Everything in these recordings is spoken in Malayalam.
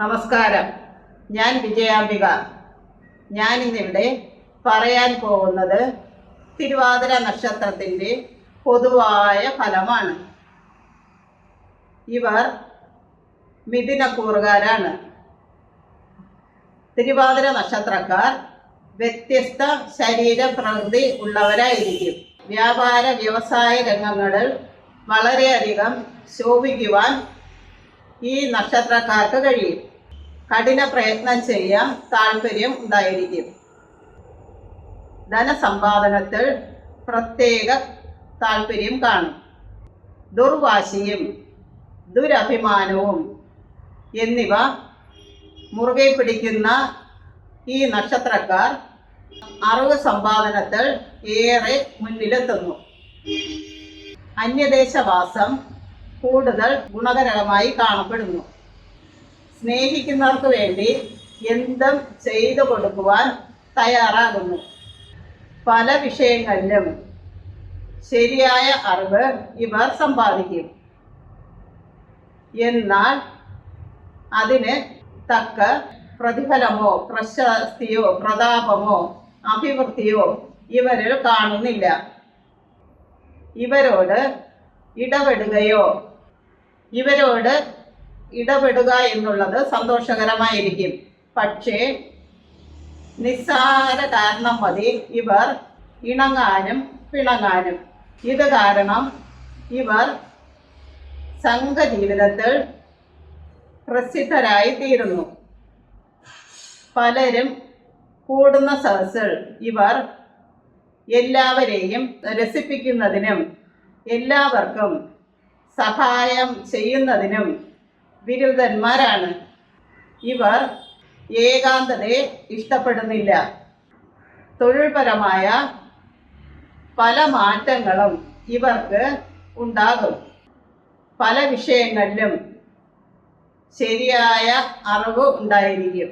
നമസ്കാരം, ഞാൻ വിജയാംബിക. ഞാനിന്നിവിടെ പറയാൻ പോകുന്നത് തിരുവാതിര നക്ഷത്രത്തിൻ്റെ പൊതുവായ ഫലമാണ്. ഇവർ മിഥുനക്കൂറുകാരാണ്. തിരുവാതിര നക്ഷത്രക്കാർ വ്യത്യസ്ത ശരീരപ്രകൃതി ഉള്ളവരായിരിക്കും. വ്യാപാര വ്യവസായ രംഗങ്ങളിൽ വളരെയധികം ശോഭിക്കുവാൻ ഈ നക്ഷത്രക്കാർക്ക് കഴിയും. കഠിന പ്രയത്നം ചെയ്യാൻ താല്പര്യം ഉണ്ടായിരിക്കും. ധനസമ്പാദനത്തിൽ പ്രത്യേക താല്പര്യം കാണും. ദുർവാശിയും ദുരഭിമാനവും എന്നിവ മുറുകെ പിടിക്കുന്ന ഈ നക്ഷത്രക്കാർ അറിവ് സമ്പാദനത്തിൽ ഏറെ മുന്നിലെത്തുന്നു. അന്യദേശവാസം കൂടുതൽ ഗുണകരമായി കാണപ്പെടുന്നു. സ്നേഹിക്കുന്നവർക്ക് വേണ്ടി എന്തും ചെയ്തു കൊടുക്കുവാൻ തയ്യാറാകുന്നു. പല വിഷയങ്ങളിലും ശരിയായ അറിവ് ഇവർ സമ്പാദിക്കും. എന്നാൽ അതിന് തക്ക പ്രതിഫലമോ പ്രശസ്തിയോ പ്രതാപമോ അഭിവൃദ്ധിയോ ഇവരിൽ കാണുന്നില്ല. ഇവരോട് ഇടപെടുക എന്നുള്ളത് സന്തോഷകരമായിരിക്കും. പക്ഷേ നിസ്സാര കാരണം മതി ഇവർ ഇണങ്ങാനും പിണങ്ങാനും. ഇത് കാരണം ഇവർ സംഘജീവിതത്തിൽ പ്രസിദ്ധരായി തീരുന്നു. പലരും കൂടുന്ന സദസ്സിൽ ഇവർ എല്ലാവരെയും രസിപ്പിക്കുന്നതിനും എല്ലാവർക്കും സഹായം ചെയ്യുന്നതിനും വിരുദ്ധന്മാരാണ്. ഇവർ ഏകാന്തതയെ ഇഷ്ടപ്പെടുന്നില്ല. തൊഴിൽപരമായ പല മാറ്റങ്ങളും ഇവർക്ക് ഉണ്ടാകും. പല വിഷയങ്ങളിലും ശരിയായ അറിവ് ഉണ്ടായിരിക്കും.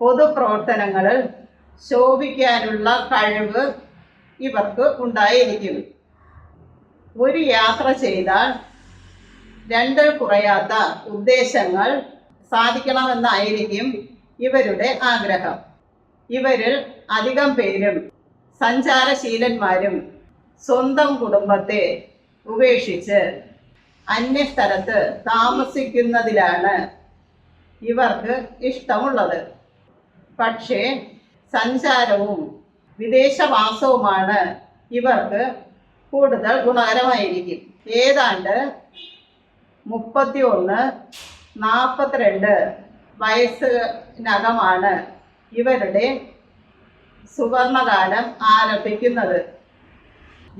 പൊതുപ്രവർത്തനങ്ങളിൽ ശോഭിക്കാനുള്ള കഴിവ് ഇവർക്ക് ഉണ്ടായിരിക്കും. ഒരു യാത്ര ചെയ്താൽ രണ്ടിൽ കുറയാത്ത ഉദ്ദേശങ്ങൾ സാധിക്കണമെന്നായിരിക്കും ഇവരുടെ ആഗ്രഹം. ഇവരിൽ അധികം പേരും സഞ്ചാരശീലന്മാരും സ്വന്തം കുടുംബത്തെ ഉപേക്ഷിച്ച് അന്യസ്ഥലത്ത് താമസിക്കുന്നതിലാണ് ഇവർക്ക് ഇഷ്ടമുള്ളത്. പക്ഷേ സഞ്ചാരവും വിദേശവാസവുമാണ് ഇവർക്ക് കൂടുതൽ ഗുണകരമായിരിക്കും. ഏതാണ്ട് 31-42 വയസ്സിനകമാണ് ഇവരുടെ സുവർണകാലം ആരംഭിക്കുന്നത്.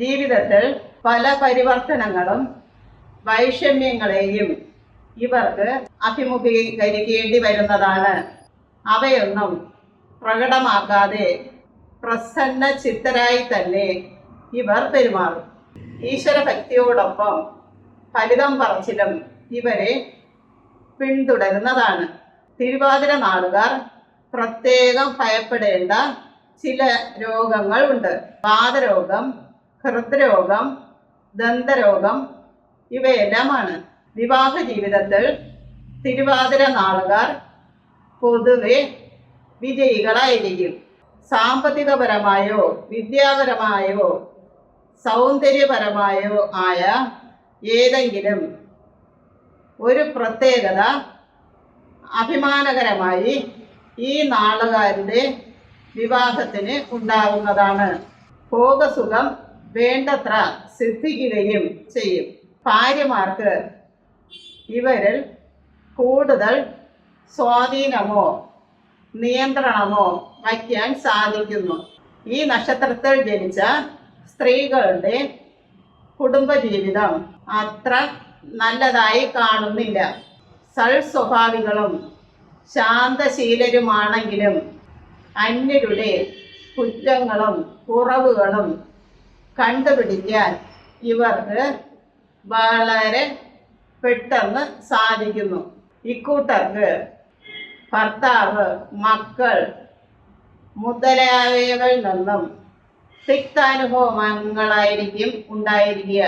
ജീവിതത്തിൽ പല പരിവർത്തനങ്ങളും വൈഷമ്യങ്ങളെയും ഇവർക്ക് അഭിമുഖീകരിക്കേണ്ടി വരുന്നതാണ്. അവയൊന്നും പ്രകടമാക്കാതെ പ്രസന്ന ചിത്തരായി തന്നെ ഇവർ പെരുമാറും. ഈശ്വരഭക്തിയോടൊപ്പം ഫലിതം പറച്ചിലും ഇവരെ പിന്തുടരുന്നതാണ്. തിരുവാതിര നാളുകാർ പ്രത്യേകം ഭയപ്പെടേണ്ട ചില രോഗങ്ങൾ ഉണ്ട്. വാതരോഗം, ഹൃദ്രോഗം, ദന്തരോഗം ഇവയെല്ലാമാണ്. വിവാഹ ജീവിതത്തിൽ തിരുവാതിര നാളുകാർ പൊതുവെ വിജയികളായിരിക്കും. സാമ്പത്തികപരമായോ വിദ്യാപരമായോ സൗന്ദര്യപരമായോ ആയ ഏതെങ്കിലും ഒരു പ്രത്യേകത അഭിമാനകരമായി ഈ നാളുകാരുടെ വിവാഹത്തിന് ഉണ്ടാകുന്നതാണ്. ഭോഗസുഖം വേണ്ടത്ര സിദ്ധിക്കുകയും ചെയ്യും. ഭാര്യമാർക്ക് ഇവരിൽ കൂടുതൽ സ്വാധീനമോ നിയന്ത്രണമോ വയ്ക്കാൻ സാധിക്കുന്നു. ഈ നക്ഷത്രത്തിൽ ജനിച്ച സ്ത്രീകളുടെ കുടുംബജീവിതം അത്ര നല്ലതായി കാണുന്നില്ല. സൽസ്വഭാവികളും ശാന്തശീലരുമാണെങ്കിലും അന്യരുടെ കുറ്റങ്ങളും കുറവുകളും കണ്ടുപിടിക്കാൻ ഇവർക്ക് വളരെ പെട്ടെന്ന് സാധിക്കുന്നു. ഇക്കൂട്ടർക്ക് ഭർത്താവ്, മക്കൾ മുതലായവയിൽ നിന്നും തിക്താനുഭവങ്ങളായിരിക്കും ഉണ്ടായിരിക്കുക.